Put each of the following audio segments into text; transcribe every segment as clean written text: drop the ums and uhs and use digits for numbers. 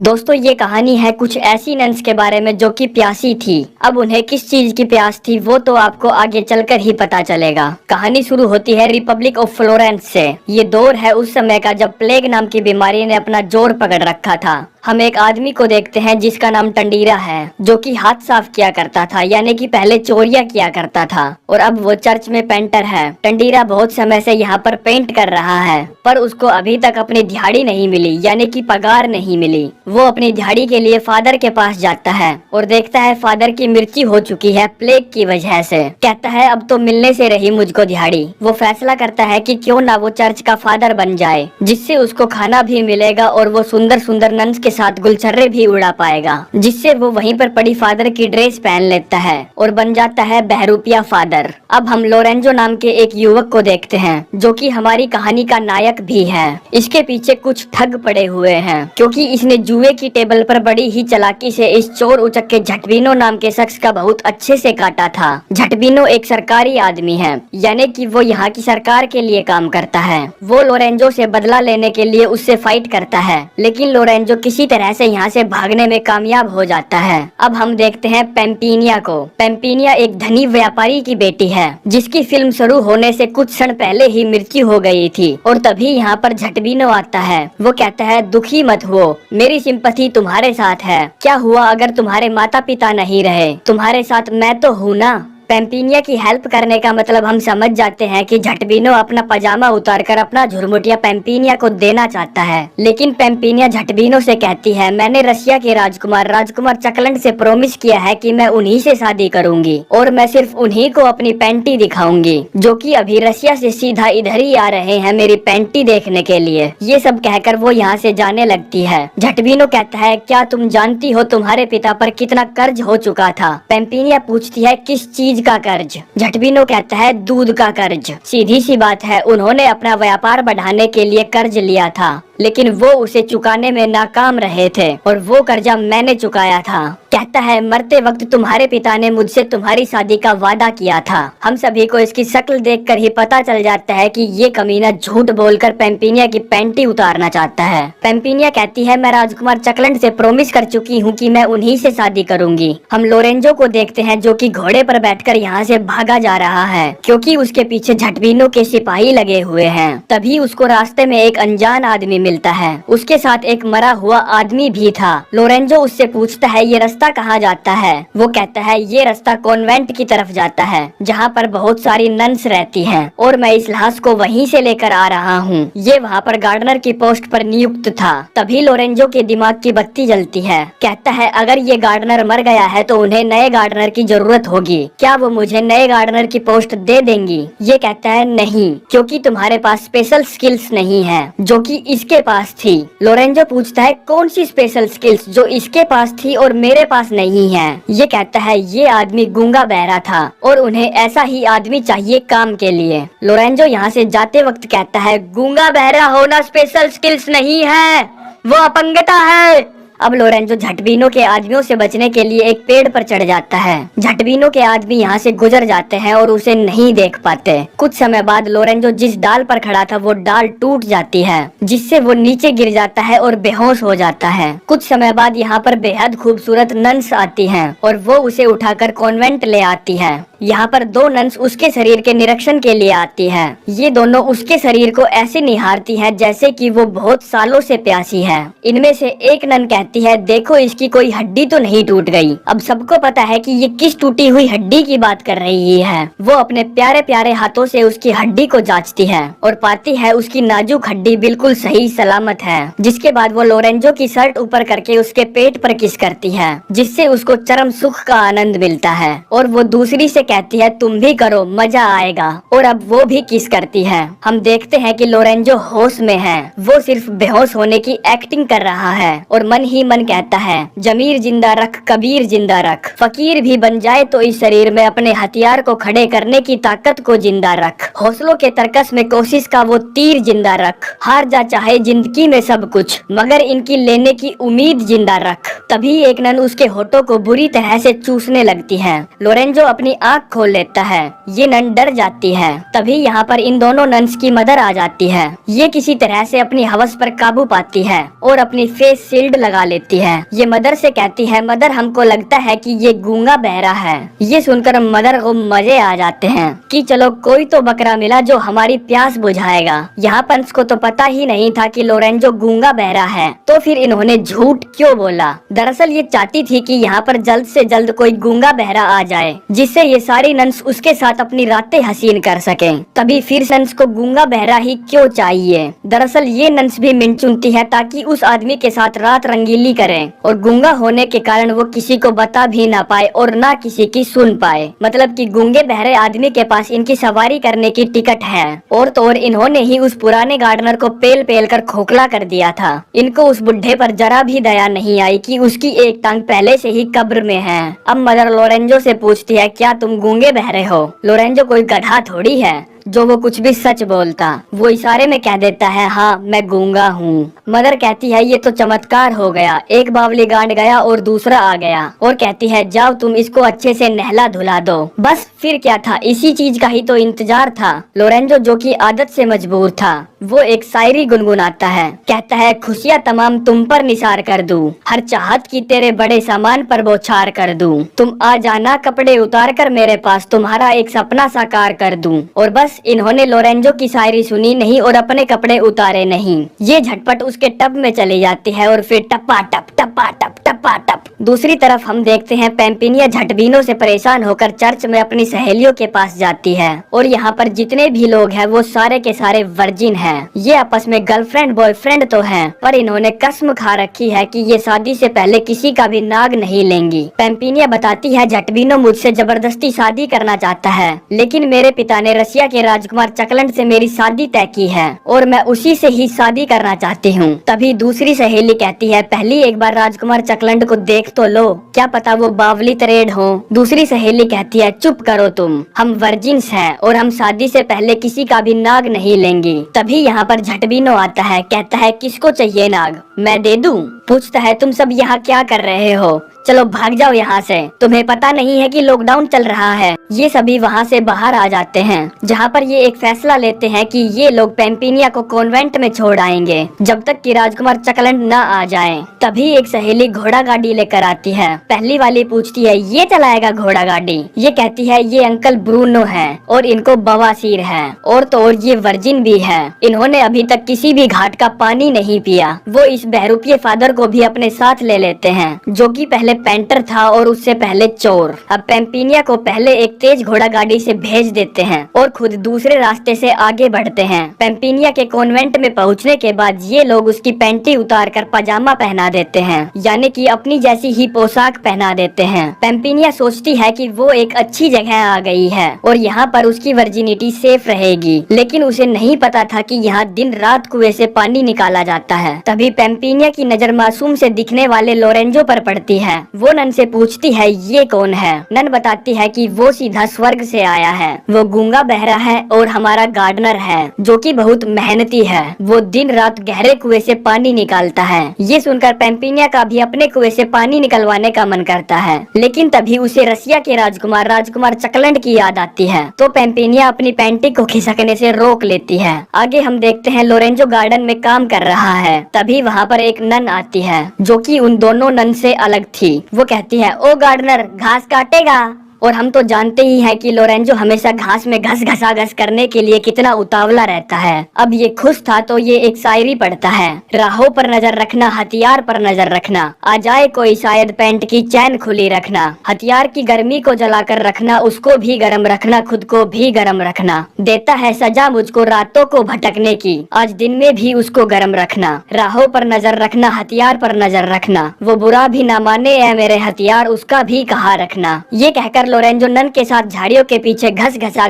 दोस्तों ये कहानी है कुछ ऐसी नन्स के बारे में जो कि प्यासी थी। अब उन्हें किस चीज की प्यास थी वो तो आपको आगे चलकर ही पता चलेगा। कहानी शुरू होती है रिपब्लिक ऑफ फ्लोरेंस से। ये दौर है उस समय का जब प्लेग नाम की बीमारी ने अपना जोर पकड़ रखा था। हम एक आदमी को देखते हैं जिसका नाम टंडीरा है, जो कि हाथ साफ किया करता था, यानी कि पहले चोरियां किया करता था और अब वो चर्च में पेंटर है। टंडीरा बहुत समय से यहाँ पर पेंट कर रहा है, पर उसको अभी तक अपनी दिहाड़ी नहीं मिली, यानी कि पगार नहीं मिली। वो अपनी दिहाड़ी के लिए फादर के पास जाता है और देखता है फादर की मृत्यु हो चुकी है प्लेग की वजह से। कहता है अब तो मिलने से रही मुझको दिहाड़ी। वो फैसला करता है कि क्यों ना वो चर्च का फादर बन जाए, जिससे उसको खाना भी मिलेगा और वो सुंदर सुंदर नन्स के साथ गुलछर्रे भी उड़ा पाएगा, जिससे वो वहीं पर पड़ी फादर की ड्रेस पहन लेता है और बन जाता है बहरूपिया फादर। अब हम लोरेंजो नाम के एक युवक को देखते हैं जो कि हमारी कहानी का नायक भी है। इसके पीछे कुछ ठग पड़े हुए हैं, क्योंकि इसने जुए की टेबल पर बड़ी ही चालाकी से इस चोर उचक्के झटबिनो नाम के शख्स का बहुत अच्छे से काटा था। झटबिनो एक सरकारी आदमी है, यानी कि वो यहाँ की सरकार के लिए काम करता है। वो लोरेंजो से बदला लेने के लिए उससे फाइट करता है, लेकिन लोरेंजो किसी तरह से यहाँ से भागने में कामयाब हो जाता है। अब हम देखते हैं पेम्पिनिया को। पेम्पिनिया एक धनी व्यापारी की बेटी है, जिसकी फिल्म शुरू होने से कुछ क्षण पहले ही मृत्यु हो गई थी। और तभी यहाँ पर झटबिनो आता है। वो कहता है दुखी मत हो, मेरी सिंपैथी तुम्हारे साथ है। क्या हुआ अगर तुम्हारे माता पिता नहीं रहे, तुम्हारे साथ मैं तो हूँ ना। पेम्पिनिया की हेल्प करने का मतलब हम समझ जाते हैं कि झटबिनो अपना पजामा उतारकर अपना झुरमुटिया पेम्पिनिया को देना चाहता है, लेकिन पेम्पिनिया झटबिनो से कहती है मैंने रशिया के राजकुमार चकलंड से प्रॉमिस किया है कि मैं उन्हीं से शादी करूंगी और मैं सिर्फ उन्हीं को अपनी पैंटी दिखाऊंगी, जो कि अभी रशिया से सीधा इधर ही आ रहे हैं मेरी पैंटी देखने के लिए। ये सब कहकर वो यहाँ से जाने लगती है। झटबिनो कहता है क्या तुम जानती हो तुम्हारे पिता पर कितना कर्ज हो चुका था। पेम्पिनिया पूछती है किस चीज का कर्ज। झटबिनो कहता है दूध का कर्ज। सीधी सी बात है, उन्होंने अपना व्यापार बढ़ाने के लिए कर्ज लिया था, लेकिन वो उसे चुकाने में नाकाम रहे थे और वो कर्जा मैंने चुकाया था। कहता है मरते वक्त तुम्हारे पिता ने मुझसे तुम्हारी शादी का वादा किया था। हम सभी को इसकी शक्ल देखकर ही पता चल जाता है कि ये कमीना झूठ बोलकर पेम्पिनिया की पैंटी उतारना चाहता है। पेम्पिनिया कहती है मैं राजकुमार चकलंड से प्रॉमिस कर चुकी हूँ कि मैं उन्हीं से शादी करूंगी। हम लोरेंजो को देखते हैं जो कि घोड़े पर बैठकर यहाँ से भागा जा रहा है, क्योंकि उसके पीछे झटबिनो के सिपाही लगे हुए हैं। तभी उसको रास्ते में एक अनजान आदमी मिलता है, उसके साथ एक मरा हुआ आदमी भी था। लोरेंजो उससे पूछता है ये रास्ता कहाँ जाता है। वो कहता है ये रास्ता कॉन्वेंट की तरफ जाता है, जहाँ पर बहुत सारी नन्स रहती हैं और मैं इस लाश को वहीं से लेकर आ रहा हूँ। ये वहाँ पर गार्डनर की पोस्ट पर नियुक्त था। तभी लोरेंजो के दिमाग की बत्ती जलती है। कहता है अगर ये गार्डनर मर गया है तो उन्हें नए गार्डनर की जरूरत होगी, क्या वो मुझे नए गार्डनर की पोस्ट दे देंगी। ये कहता है नहीं, क्योंकि तुम्हारे पास स्पेशल स्किल्स नहीं है जो कि इसके पास थी। लोरेंजो पूछता है कौन सी स्पेशल स्किल्स जो इसके पास थी और मेरे पास नहीं है। ये कहता है ये आदमी गूंगा बहरा था और उन्हें ऐसा ही आदमी चाहिए काम के लिए। लोरेंजो यहाँ से जाते वक्त कहता है गूंगा बहरा होना स्पेशल स्किल्स नहीं है, वो अपंगता है। अब लोरेंजो झटबिनो के आदमियों से बचने के लिए एक पेड़ पर चढ़ जाता है। झटबिनो के आदमी यहाँ से गुजर जाते हैं और उसे नहीं देख पाते। कुछ समय बाद लोरेंजो जिस डाल पर खड़ा था वो डाल टूट जाती है, जिससे वो नीचे गिर जाता है और बेहोश हो जाता है। कुछ समय बाद यहाँ पर बेहद खूबसूरत नन्स आती हैं और वो उसे उठाकर कॉन्वेंट ले आती है। यहाँ पर दो नन्स उसके शरीर के निरीक्षण के लिए आती है। ये दोनों उसके शरीर को ऐसे निहारती हैं जैसे कि वो बहुत सालों से प्यासी है। इनमें से एक नन कहती है देखो इसकी कोई हड्डी तो नहीं टूट गई। अब सबको पता है कि ये किस टूटी हुई हड्डी की बात कर रही है। वो अपने प्यारे प्यारे हाथों से उसकी हड्डी को जांचती है और पाती है उसकी नाजुक हड्डी बिल्कुल सही सलामत है। जिसके बाद वो लोरेंजो की शर्ट ऊपर करके उसके पेट पर किस करती है, जिससे उसको चरम सुख का आनंद मिलता है। और वो दूसरी से कहती है तुम भी करो, मजा आएगा। और अब वो भी किस करती है। हम देखते हैं कि लोरेंजो होश में है। वो सिर्फ बेहोश होने की एक्टिंग कर रहा है और मन ही मन कहता है जमीर जिंदा रख, कबीर जिंदा रख, फकीर भी बन जाए तो इस शरीर में अपने हथियार को खड़े करने की ताकत को जिंदा रख, हौसलों के तरकस में कोशिश का वो तीर जिंदा रख, हार जा चाहे जिंदगी में सब कुछ मगर इनकी लेने की उम्मीद जिंदा रख। तभी एक नन उसके होठों को बुरी तरह से चूसने लगती है। लोरेंजो अपनी आंख आँख खोल लेता है। ये नन डर जाती है। तभी यहाँ पर इन दोनों नन्स की मदर आ जाती है। ये किसी तरह से अपनी हवस पर काबू पाती है और अपनी फेस शील्ड लगा लेती है। ये मदर से कहती है, मदर हमको लगता है कि ये गूंगा बहरा है। ये सुनकर मदर को मजे आ जाते हैं कि चलो कोई तो बकरा मिला जो हमारी प्यास बुझाएगा। यहाँ पंच को तो पता ही नहीं था कि लोरेंजो गूंगा बहरा है, तो फिर इन्होंने झूठ क्यों बोला। दरअसल ये चाहती थी कि यहाँ पर जल्द से जल्द कोई गूंगा बहरा आ जाए, जिससे ये सारी नन्स उसके साथ अपनी रातें हसीन कर सकें। तभी फिर नन्स को गूंगा बहरा ही क्यों चाहिए। दरअसल ये नन्स भी मिन चुनती है ताकि उस आदमी के साथ रात रंगीली करें और गूंगा होने के कारण वो किसी को बता भी ना पाए और ना किसी की सुन पाए। मतलब कि गूंगे बहरे आदमी के पास इनकी सवारी करने की टिकट है। और तो और इन्होंने ही उस पुराने गार्डनर को पेल पेल कर खोखला कर दिया था। इनको उस बुढ़े पर जरा भी दया नहीं आई कि उसकी एक टांग पहले से ही कब्र में है। अब मदर लोरेंजो से पूछती है, क्या तुम गूंगे बहरे हो। लोरेंजो कोई गधा थोड़ी है जो वो कुछ भी सच बोलता। वो इशारे में कह देता है, हाँ मैं गूंगा हूँ। मदर कहती है, ये तो चमत्कार हो गया, एक बावली गांड गया और दूसरा आ गया। और कहती है, जाओ तुम इसको अच्छे से नहला धुला दो। बस फिर क्या था, इसी चीज का ही तो इंतजार था। लोरेंजो जो कि आदत से मजबूर था, वो एक शायरी गुनगुनाता है। कहता है, खुशियाँ तमाम तुम पर निसार कर दूं, हर चाहत की तेरे बड़े सामान पर बौछार कर दूं। तुम आ जाना कपड़े उतार कर मेरे पास, तुम्हारा एक सपना साकार कर दूं। और बस इन्होंने लोरेंजो की शायरी सुनी नहीं और अपने कपड़े उतारे नहीं। ये झटपट उसके टब में चली जाती है और फिर टपा टप टपा टप टपा टप। दूसरी तरफ हम देखते हैं पेम्पिनिया झटबीनों से परेशान होकर चर्च में अपनी सहेलियों के पास जाती है। और यहाँ पर जितने भी लोग हैं वो सारे के सारे वर्जिन हैं। ये आपस में गर्लफ्रेंड बॉयफ्रेंड तो हैं, पर इन्होंने कसम खा रखी है कि ये शादी से पहले किसी का भी नाग नहीं लेंगी। पेम्पिनिया बताती है, झटबीनो मुझसे जबरदस्ती शादी करना चाहता है, लेकिन मेरे पिता ने रसिया के राजकुमार चकलंड से मेरी शादी तय की है और मैं उसी से ही शादी करना चाहती हूँ। तभी दूसरी सहेली कहती है, पहली एक बार राजकुमार चकलंड को देख तो लो, क्या पता वो बावली तरेड हो। दूसरी सहेली कहती है, चुप करो तुम, हम वर्जिन्स हैं और हम शादी से पहले किसी का भी नाग नहीं लेंगी। तभी यहाँ पर झटबीनो आता है। कहता है, किसको चाहिए नाग, मैं दे दूं। पूछता है, तुम सब यहाँ क्या कर रहे हो, चलो भाग जाओ यहाँ से, तुम्हें पता नहीं है कि लॉकडाउन चल रहा है। ये सभी वहाँ से बाहर आ जाते हैं, जहाँ पर ये एक फैसला लेते हैं कि ये लोग पेम्पिनिया को कॉन्वेंट में छोड़ आएंगे जब तक कि राजकुमार चकलंड न आ जाए। तभी एक सहेली घोड़ा गाड़ी लेकर आती है। पहली वाली पूछती है, ये चलाएगा घोड़ा गाड़ी। ये कहती है, ये अंकल ब्रूनो है और इनको बवासीर है और तो और ये वर्जिन भी है, इन्होंने अभी तक किसी भी घाट का पानी नहीं पिया। वो इस बहरूपिये फादर को भी अपने साथ ले लेते हैं, जो कि पहले पेंटर था और उससे पहले चोर। अब पेम्पिनिया को पहले एक तेज घोड़ा गाड़ी से भेज देते हैं और खुद दूसरे रास्ते से आगे बढ़ते हैं। पेम्पिनिया के कॉन्वेंट में पहुंचने के बाद ये लोग उसकी पैंटी उतारकर पजामा पहना देते हैं, यानी कि अपनी जैसी ही पोशाक पहना देते हैं। पेम्पिनिया सोचती है कि वो एक अच्छी जगह आ गई है और यहाँ पर उसकी वर्जिनिटी सेफ रहेगी, लेकिन उसे नहीं पता था कि यहाँ दिन रात कुएं से पानी निकाला जाता है। तभी पेम्पिनिया की नजर मासूम से दिखने वाले लोरेंजो पर पड़ती है। वो नन से पूछती है, ये कौन है। नन बताती है कि वो सीधा स्वर्ग से आया है, वो गूंगा बहरा है और हमारा गार्डनर है, जो कि बहुत मेहनती है। वो दिन रात गहरे कुएं से पानी निकालता है। ये सुनकर पेम्पिनिया का भी अपने कुएं से पानी निकलवाने का मन करता है, लेकिन तभी उसे रसिया के राजकुमार चकलंड की याद आती है, तो पेम्पिनिया अपनी पैंटी को खिसकने से रोक लेती है। आगे हम देखते हैं लोरेंजो गार्डन में काम कर रहा है। तभी वहाँ पर एक नन आती है, जो कि उन दोनों नन से अलग थी। वो कहती है, ओ गार्डनर, घास काटेगा। और हम तो जानते ही हैं कि लोरेंजो हमेशा घास में घस करने के लिए कितना उतावला रहता है। अब ये खुश था तो ये एक शायरी पढ़ता है, राहों पर नजर रखना, हथियार पर नजर रखना, आ जाए कोई शायद पैंट की चैन खुली रखना, हथियार की गर्मी को जलाकर रखना, उसको भी गर्म रखना, खुद को भी गर्म रखना, देता है सजा मुझको रातों को भटकने की, आज दिन में भी उसको गर्म रखना, राहों पर नजर रखना, हथियार पर नजर रखना, वो बुरा भी ना माने ऐ मेरे हथियार, उसका भी कहा रखना। ये कहकर लोरेंजो नन के साथ झाड़ियों के पीछे घस घसा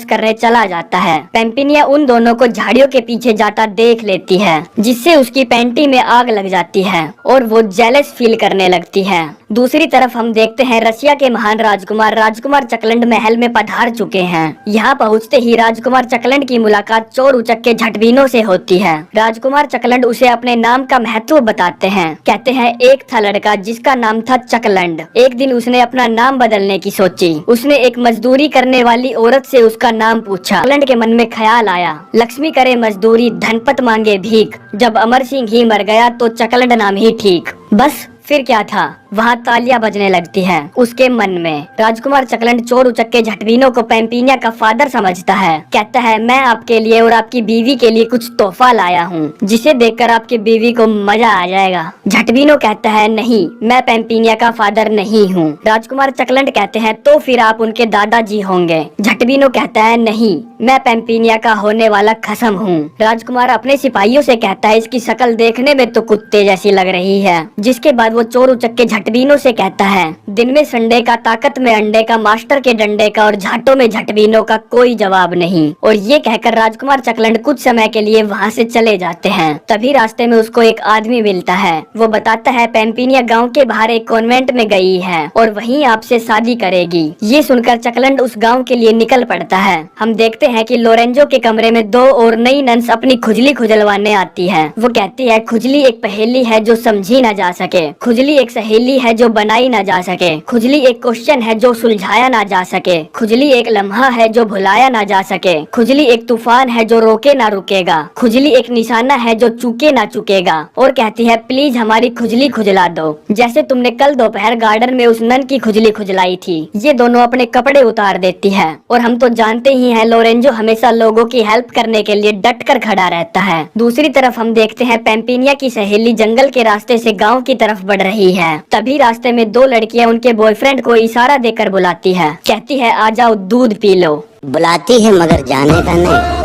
करने चला जाता है। पेम्पिनिया उन दोनों को झाड़ियों के पीछे जाता देख लेती है, जिससे उसकी पैंटी में आग लग जाती है और वो जेलस फील करने लगती है। दूसरी तरफ हम देखते हैं रसिया के महान राजकुमार राजकुमार चकलंड महल में पधार चुके हैं। यहाँ पहुँचते ही राजकुमार चकलंड की मुलाकात चोर उचक्के झटबीनों से होती है। राजकुमार चकलंड उसे अपने नाम का महत्व बताते हैं। कहते हैं एक था लड़का जिसका नाम था चकलंड। एक दिन उसने अपना नाम बदलने की सोची। उसने एक मजदूरी करने वाली औरत से उसका नाम पूछा। चकलंड के मन में ख्याल आया, लक्ष्मी करे मजदूरी धनपत मांगे भीख, जब अमर सिंह ही मर गया तो चकलंड नाम ही ठीक। बस फिर क्या था, वहाँ तालियां बजने लगती हैं उसके मन में। राजकुमार चकलंड चोर उचक्के झटबीनों को पैम्पीनिया का फादर समझता है। कहता है मैं आपके लिए और आपकी बीवी के लिए कुछ तोहफा लाया हूँ जिसे देखकर आपकी बीवी को मजा आ जाएगा। झटबीनो कहता है नहीं, मैं पैम्पीनिया का फादर नहीं हूँ। राजकुमार चकलंड कहते हैं तो फिर आप उनके दादाजी होंगे। झटबीनो कहता है नहीं, मैं पैम्पीनिया का होने वाला खसम हूँ। राजकुमार अपने सिपाहियों से कहता है इसकी शक्ल देखने में तो कुत्ते जैसी लग रही है। जिसके बाद वो चोर उचक्के झटबीनों से कहता है दिन में संडे का, ताकत में अंडे का, मास्टर के डंडे का और झाटों में झटबीनों का कोई जवाब नहीं। और ये कहकर राजकुमार चकलंड कुछ समय के लिए वहाँ से चले जाते हैं। तभी रास्ते में उसको एक आदमी मिलता है। वो बताता है पैम्पीनिया गाँव के बाहर एक कॉन्वेंट में गई है और वहीं आपसे शादी करेगी। ये सुनकर चकलंड उस गाँव के लिए निकल पड़ता है। हम देखते हैं कि लोरेंजो के कमरे में दो और नई नन्स अपनी खुजली खुजलवाने आती है। वो कहती है खुजली एक पहेली है जो समझी न जा सके, खुजली एक सहेली है जो बनाई ना जा सके, खुजली एक क्वेश्चन है जो सुलझाया ना जा सके, खुजली एक लम्हा है जो भुलाया ना जा सके, खुजली एक तूफान है जो रोके ना रुकेगा, खुजली एक निशाना है जो चूके ना चुकेगा। और कहती है प्लीज हमारी खुजली खुजला दो, जैसे तुमने कल दोपहर गार्डन में उस नन की खुजली खुजलाई थी। ये दोनों अपने कपड़े उतार देती है और हम तो जानते ही हैं लोरेंजो हमेशा लोगों की हेल्प करने के लिए डट कर खड़ा रहता है। दूसरी तरफ हम देखते हैं पैम्पीनिया की सहेली जंगल के रास्ते से गाँव की तरफ बढ़ रही है। तभी रास्ते में दो लड़कियां उनके बॉयफ्रेंड को इशारा देकर बुलाती है। कहती है आ जाओ दूध पी लो। बुलाती है मगर जाने का नहीं।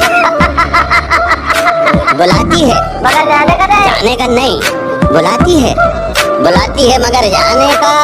बुलाती है मगर जाने का नहीं। बुलाती है मगर जाने का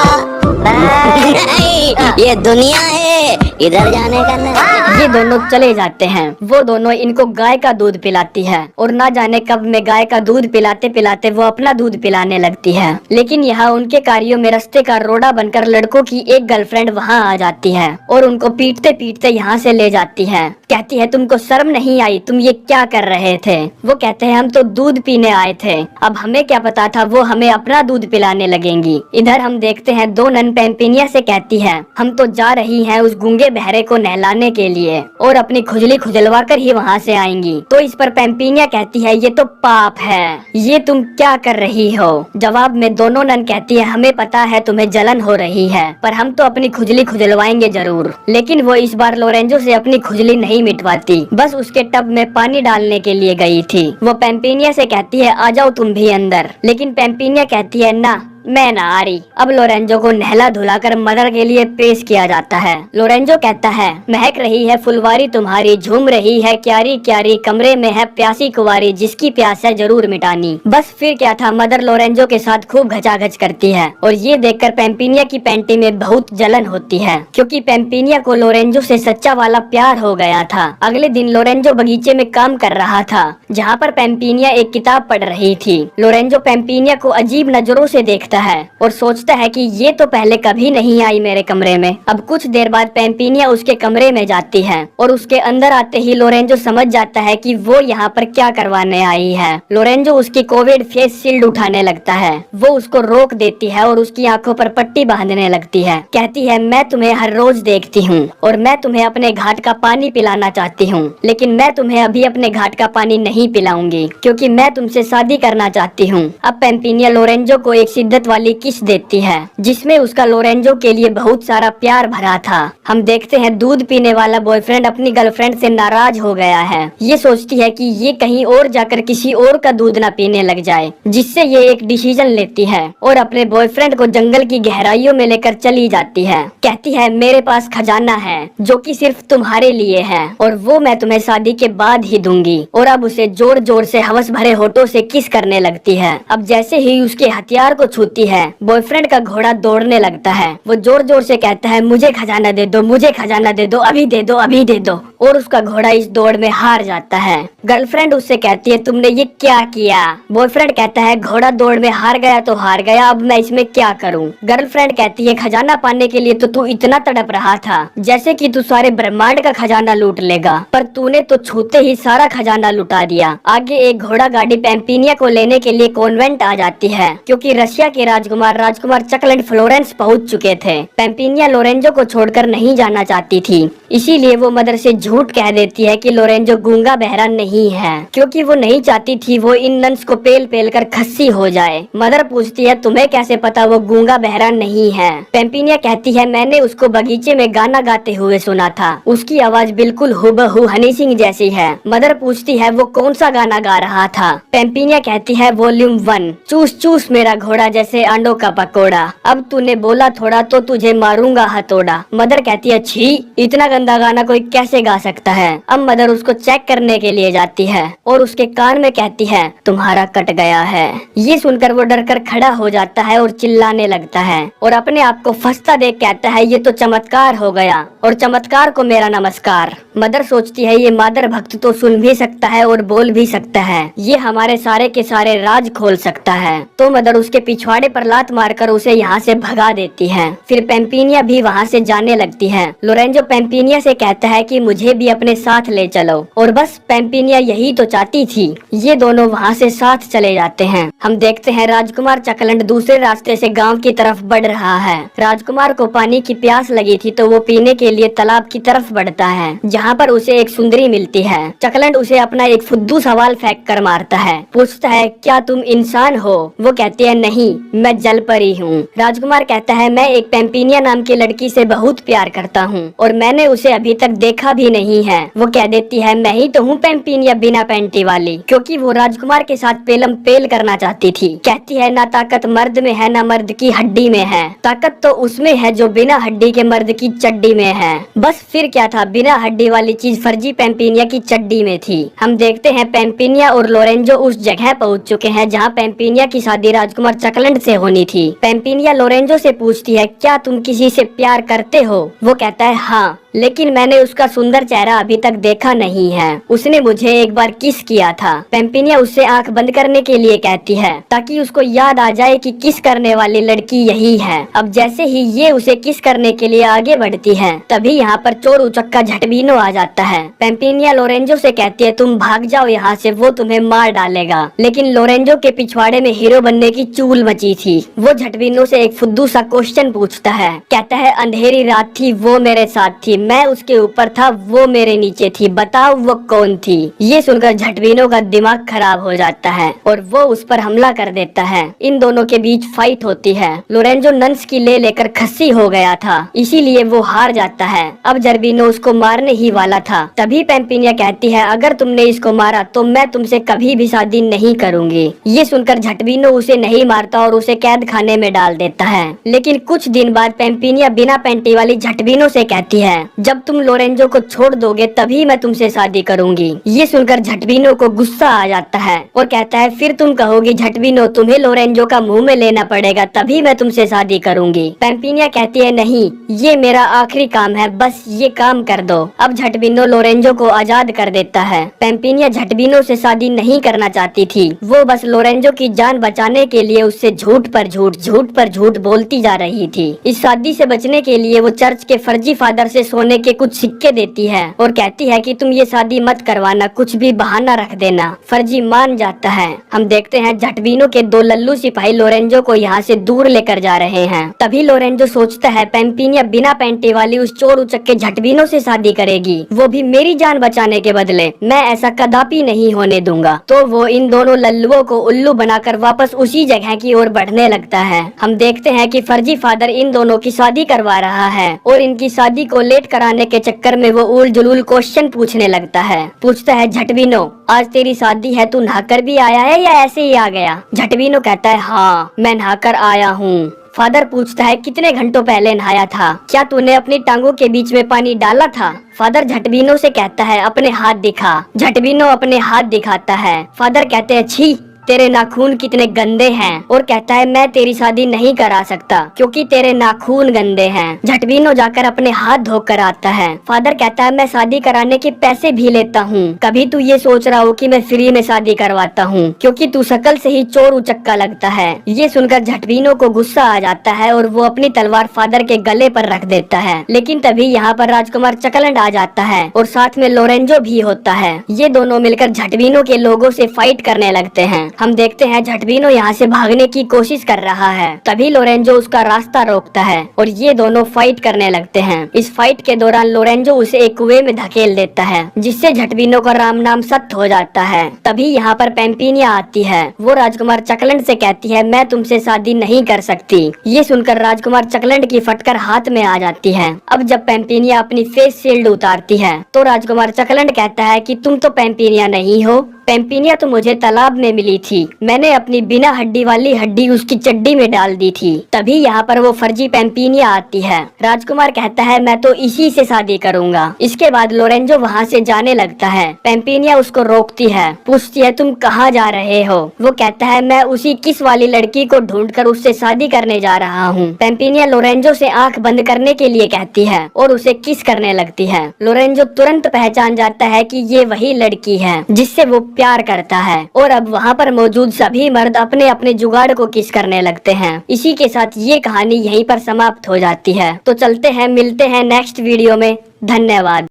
नहीं। ये दुनिया है, इधर जाने का नहीं। ये दोनों चले जाते हैं। वो दोनों इनको गाय का दूध पिलाती है और ना जाने कब में गाय का दूध पिलाते पिलाते वो अपना दूध पिलाने लगती है। लेकिन यहाँ उनके कार्यों में रास्ते का रोड़ा बनकर लड़कों की एक गर्लफ्रेंड वहाँ आ जाती है और उनको पीटते पीटते यहाँ से ले जाती है। कहती है तुमको शर्म नहीं आई, तुम ये क्या कर रहे थे? वो कहते हैं हम तो दूध पीने आए थे, अब हमें क्या पता था वो हमें अपना दूध पिलाने लगेंगी। इधर हम देखते हैं दो नन पैम्पीनिया से कहती है हम तो जा रही हैं उस गूंगे बहरे को नहलाने के लिए और अपनी खुजली खुजलवा कर ही वहाँ से आएंगी। तो इस पर पैम्पीनिया कहती है ये तो पाप है, ये तुम क्या कर रही हो? जवाब में दोनों नन कहती है हमें पता है तुम्हें जलन हो रही है, पर हम तो अपनी खुजली खुजलवाएंगे जरूर। लेकिन वो इस बार लोरेंजो से अपनी खुजली नहीं मिटवाती, बस उसके टब में पानी डालने के लिए गई थी। वो पैम्पीनिया से कहती है आ जाओ तुम भी अंदर, लेकिन पैम्पीनिया कहती है ना मैं ना आ रही। अब लोरेंजो को नहला धुलाकर मदर के लिए पेश किया जाता है। लोरेंजो कहता है महक रही है फुलवारी तुम्हारी, झूम रही है क्यारी क्यारी, कमरे में है प्यासी कुंवारी, जिसकी प्यास है जरूर मिटानी। बस फिर क्या था, मदर लोरेंजो के साथ खूब घचाघच करती है और ये देखकर पैम्पीनिया की पैंटी में बहुत जलन होती है, क्योंकि पैम्पीनिया को लोरेंजो से सच्चा वाला प्यार हो गया था। अगले दिन लोरेंजो बगीचे में काम कर रहा था, जहाँ पर पैम्पीनिया एक किताब पढ़ रही थी। लोरेंजो पैम्पीनिया को अजीब नजरों से देखता है और सोचता है कि ये तो पहले कभी नहीं आई मेरे कमरे में। अब कुछ देर बाद पैम्पीनिया उसके कमरे में जाती है और उसके अंदर आते ही लोरेंजो समझ जाता है कि वो यहाँ पर क्या करवाने आई है। लोरेंजो उसकी कोविड फेस शील्ड उठाने लगता है। वो उसको रोक देती है और उसकी आंखों पर पट्टी बांधने लगती है। कहती है मैं तुम्हें हर रोज देखती हूँ और मैं तुम्हें अपने घाट का पानी पिलाना चाहती हूँ, लेकिन मैं तुम्हें अभी अपने घाट का पानी नहीं पिलाऊंगी क्योंकि मैं तुमसे शादी करना चाहती हूँ। अब पैम्पीनिया लोरेंजो को एक शिद्दत वाली किस देती है जिसमें उसका लोरेंजो के लिए बहुत सारा प्यार भरा था। हम देखते हैं दूध पीने वाला बॉयफ्रेंड अपनी गर्लफ्रेंड से नाराज हो गया है। ये सोचती है कि ये कहीं और जाकर किसी और का दूध ना पीने लग जाए, जिससे ये एक डिसीजन लेती है और अपने बॉयफ्रेंड को जंगल की गहराइयों में लेकर चली जाती है। कहती है मेरे पास खजाना है जो कि सिर्फ तुम्हारे लिए है और वो मैं तुम्हें शादी के बाद ही दूंगी। और अब उसे जोर जोर से हवस भरे होठों से किस करने लगती है। अब जैसे ही उसके हथियार को छूती होती है। बॉयफ्रेंड का घोड़ा दौड़ने लगता है। वो जोर जोर से कहता है मुझे खजाना दे दो, मुझे खजाना दे दो, अभी दे दो, अभी दे दो। और उसका घोड़ा इस दौड़ में हार जाता है। गर्लफ्रेंड उससे कहती है तुमने ये क्या किया? बॉयफ्रेंड कहता है घोड़ा दौड़ में हार गया तो हार गया, अब मैं इसमें क्या करूं? गर्लफ्रेंड कहती है खजाना पाने के लिए तो तू इतना तड़प रहा था जैसे कि तू सारे ब्रह्मांड का खजाना लूट लेगा, पर तूने तो छूते ही सारा खजाना लुटा दिया। आगे एक घोड़ा गाड़ी पैम्पिनिया को लेने के लिए कॉन्वेंट आ जाती है, क्योंकि रशिया के राजकुमार चकलेट फ्लोरेंस पहुंच चुके थे। पैम्पिनिया लोरेंजो को छोड़कर नहीं जाना चाहती थी, इसीलिए वो मदर से झूठ कह देती है कि लोरेंजो गूंगा बहरा नहीं है, क्योंकि वो नहीं चाहती थी वो इन नन्स को पेल पेल कर खस्सी हो जाए। मदर पूछती है तुम्हें कैसे पता वो गूंगा बहरा नहीं है? पैम्पिनिया कहती है मैंने उसको बगीचे में गाना गाते हुए सुना था, उसकी आवाज बिल्कुल हुबहू हनी सिंह जैसी है। मदर पूछती है वो कौन सा गाना गा रहा था? पैम्पिनिया कहती है वॉल्यूम 1, चूस चूस मेरा घोड़ा जैसे अंडों का पकोड़ा, अब तूने बोला थोड़ा तो तुझे मारूंगा हथौड़ा। मदर कहती है छी, इतना गंदा गाना कोई कैसे गा सकता है? अब मदर उसको चेक करने के लिए जाती है और उसके कान में कहती है तुम्हारा कट गया है। ये सुनकर वो डर कर खड़ा हो जाता है और चिल्लाने लगता है और अपने आप को फंसता देख कहता है ये तो चमत्कार हो गया और चमत्कार को मेरा नमस्कार। मदर सोचती है ये मादर भक्त तो सुन भी सकता है और बोल भी सकता है, ये हमारे सारे के सारे राज खोल सकता है। तो मदर उसके पिछवाड़े पर लात मारकर उसे यहाँ से भगा देती है। फिर पैम्पिनिया भी वहाँ से जाने लगती है। लोरेंजो पैम्पिनिया से कहता है कि मुझे भी अपने साथ ले चलो, और बस पैम्पिनिया यही तो चाहती थी। ये दोनों वहाँ से साथ चले जाते हैं। हम देखते हैं राजकुमार चकलंड दूसरे रास्ते से गांव की तरफ बढ़ रहा है। राजकुमार को पानी की प्यास लगी थी तो वो पीने के लिए तालाब की तरफ बढ़ता है, जहाँ पर उसे एक सुंदरी मिलती है। चकलंड उसे अपना एक फुद्दू सवाल फेंक कर मारता है। पूछता है क्या तुम इंसान हो? वो कहती है नहीं, मैं जल परी हूँ। राजकुमार कहता है मैं एक पैम्पिनिया नाम की लड़की से बहुत प्यार करता हूँ और मैंने उसे अभी तक देखा भी नहीं है। वो कह देती है मैं ही तो हूँ पैम्पिनिया बिना पैंटी वाली, क्योंकि वो राजकुमार के साथ पेलम पेल करना चाहती थी। कहती है ना ताकत मर्द में है ना मर्द की हड्डी में है, ताकत तो उसमें है जो बिना हड्डी के मर्द की चड्डी में है। बस फिर क्या था, बिना हड्डी वाली चीज फर्जी पैम्पिनिया की चड्डी में थी। हम देखते हैं पैम्पिनिया और लोरेंजो उस जगह पहुंच चुके हैं जहां पैम्पिनिया की शादी राजकुमार चकलंड से होनी थी। पैम्पिनिया लोरेंजो से पूछती है क्या तुम किसी से प्यार करते हो? वो कहता है हाँ, लेकिन मैंने उसका सुंदर चेहरा अभी तक देखा नहीं है, उसने मुझे एक बार किस किया था। पैम्पिनिया उससे आंख बंद करने के लिए कहती है ताकि उसको याद आ जाए कि किस करने वाली लड़की यही है। अब जैसे ही ये उसे किस करने के लिए आगे बढ़ती है, तभी यहाँ पर चोर उचक्का झटबीनो आ जाता है। पैम्पिनिया लोरेंजो से कहती है तुम भाग जाओ यहाँ से, वो तुम्हें मार डालेगा। लेकिन लोरेंजो के पिछवाड़े में हीरो बनने की चूल मची थी। वो झटबीनो से एक फुद्दू सा क्वेश्चन पूछता है। कहता है अंधेरी रात थी, वो मेरे साथ थी, मैं उसके ऊपर था, वो मेरे नीचे थी, बताओ वो कौन थी? ये सुनकर झटबीनो का दिमाग खराब हो जाता है और वो उस पर हमला कर देता है। इन दोनों के बीच फाइट होती है। लोरेंजो नंस की ले लेकर खस्सी हो गया था, इसीलिए वो हार जाता है। अब झटबीनो उसको मारने ही वाला था, तभी पैम्पिनिया कहती है अगर तुमने इसको मारा तो मैं तुमसे कभी भी शादी नहीं करूंगी। ये सुनकर झटबीनो उसे नहीं मारता और उसे कैद खाने में डाल देता है। लेकिन कुछ दिन बाद पैम्पिनिया बिना पैंटी वाली झटबीनो से कहती है जब तुम लोरेंजो को छोड़ दोगे तभी मैं तुमसे शादी करूंगी। ये सुनकर झटबीनो को गुस्सा आ जाता है और कहता है फिर तुम कहोगी झटबीनो तुम्हें लोरेंजो का मुंह में लेना पड़ेगा तभी मैं तुमसे शादी करूंगी। पैम्पिनिया कहती है नहीं, ये मेरा आखिरी काम है, बस ये काम कर दो। अब झटबीनो लोरेंजो को आजाद कर देता है। पैम्पिनिया झटबीनो से शादी नहीं करना चाहती थी, वो बस लोरेंजो की जान बचाने के लिए उससे झूठ पर झूठ बोलती जा रही थी। इस शादी से बचने के लिए वो चर्च के फर्जी फादर से सोने के कुछ सिक्के देती है और कहती है कि तुम ये शादी मत करवाना, कुछ भी बहाना रख देना। फर्जी मान जाता है। हम देखते हैं झटबीनो के दो लल्लू सिपाही लोरेंजो को यहाँ से दूर लेकर जा रहे हैं। तभी लोरेंजो सोचता है पैम्पिनिया बिना पैंटी वाली उस चोर उचक्के झटबीनो से शादी करेगी, वो भी मेरी जान बचाने के बदले, मैं ऐसा कदापि नहीं होने दूंगा। तो वो इन दोनों लल्लुओं को उल्लू बनाकर वापस उसी जगह की ओर बढ़ने लगता है। हम देखते हैं कि फर्जी फादर इन दोनों की शादी करवा रहा है और इनकी शादी को लेट कराने के चक्कर में वो उल जुलूल क्वेश्चन पूछने लगता है। पूछता है झटबीनो आज तेरी शादी है, तू नहाकर भी आया है या ऐसे ही आ गया? झटबीनो कहता है हाँ, मैं नहाकर आया हूँ। फादर पूछता है कितने घंटों पहले नहाया था? क्या तूने अपनी टांगों के बीच में पानी डाला था? फादर झटबीनो से कहता है अपने हाथ दिखा। झटबीनो अपने हाथ दिखाता है। फादर कहते हैं छी, तेरे नाखून कितने गंदे हैं, और कहता है मैं तेरी शादी नहीं करा सकता क्योंकि तेरे नाखून गंदे हैं। झटवीनो जाकर अपने हाथ धोकर आता है। फादर कहता है मैं शादी कराने के पैसे भी लेता हूँ, कभी तू ये सोच रहा हो कि मैं फ्री में शादी करवाता हूँ, क्योंकि तू शकल से ही चोर उचक्का लगता है। ये सुनकर झटवीनो को गुस्सा आ जाता है और वो अपनी तलवार फादर के गले पर रख देता है। लेकिन तभी यहाँ पर राजकुमार चकलंड आ जाता है और साथ में लोरेंजो भी होता है। ये दोनों मिलकर झटवीनो के लोगों से फाइट करने लगते हैं। हम देखते हैं झटवीनो यहाँ से भागने की कोशिश कर रहा है, तभी लोरेंजो उसका रास्ता रोकता है और ये दोनों फाइट करने लगते हैं। इस फाइट के दौरान लोरेंजो उसे एक कुएं में धकेल देता है, जिससे झटवीनो का राम नाम सत्य हो जाता है। तभी यहाँ पर पेम्पिनिया आती है। वो राजकुमार चकलंड से कहती है मैं तुमसे शादी नहीं कर सकती। ये सुनकर राजकुमार चकलंड की फटकर हाथ में आ जाती है। अब जब पेम्पिनिया अपनी फेस शील्ड उतारती है तो राजकुमार चकलंड कहता है कि तुम तो पेम्पिनिया नहीं हो, पेम्पिनिया तो मुझे तालाब में मिली थी, मैंने अपनी बिना हड्डी वाली हड्डी उसकी चड्डी में डाल दी थी। तभी यहाँ पर वो फर्जी पेम्पिनिया आती है। राजकुमार कहता है मैं तो इसी से शादी करूंगा। इसके बाद लोरेंजो वहाँ से जाने लगता है। पेम्पिनिया उसको रोकती है, पूछती है तुम कहाँ जा रहे हो। वो कहता है मैं उसी किस वाली लड़की को ढूंढकर उससे शादी करने जा रहा हूँ। पेम्पिनिया लोरेंजो से आंख बंद करने के लिए कहती है और उसे किस करने लगती है। लोरेंजो तुरंत पहचान जाता है कि ये वही लड़की है जिससे वो प्यार करता है, और अब वहाँ पर मौजूद सभी मर्द अपने अपने जुगाड़ को किस करने लगते हैं। इसी के साथ ये कहानी यहीं पर समाप्त हो जाती है। तो चलते हैं, मिलते हैं नेक्स्ट वीडियो में। धन्यवाद।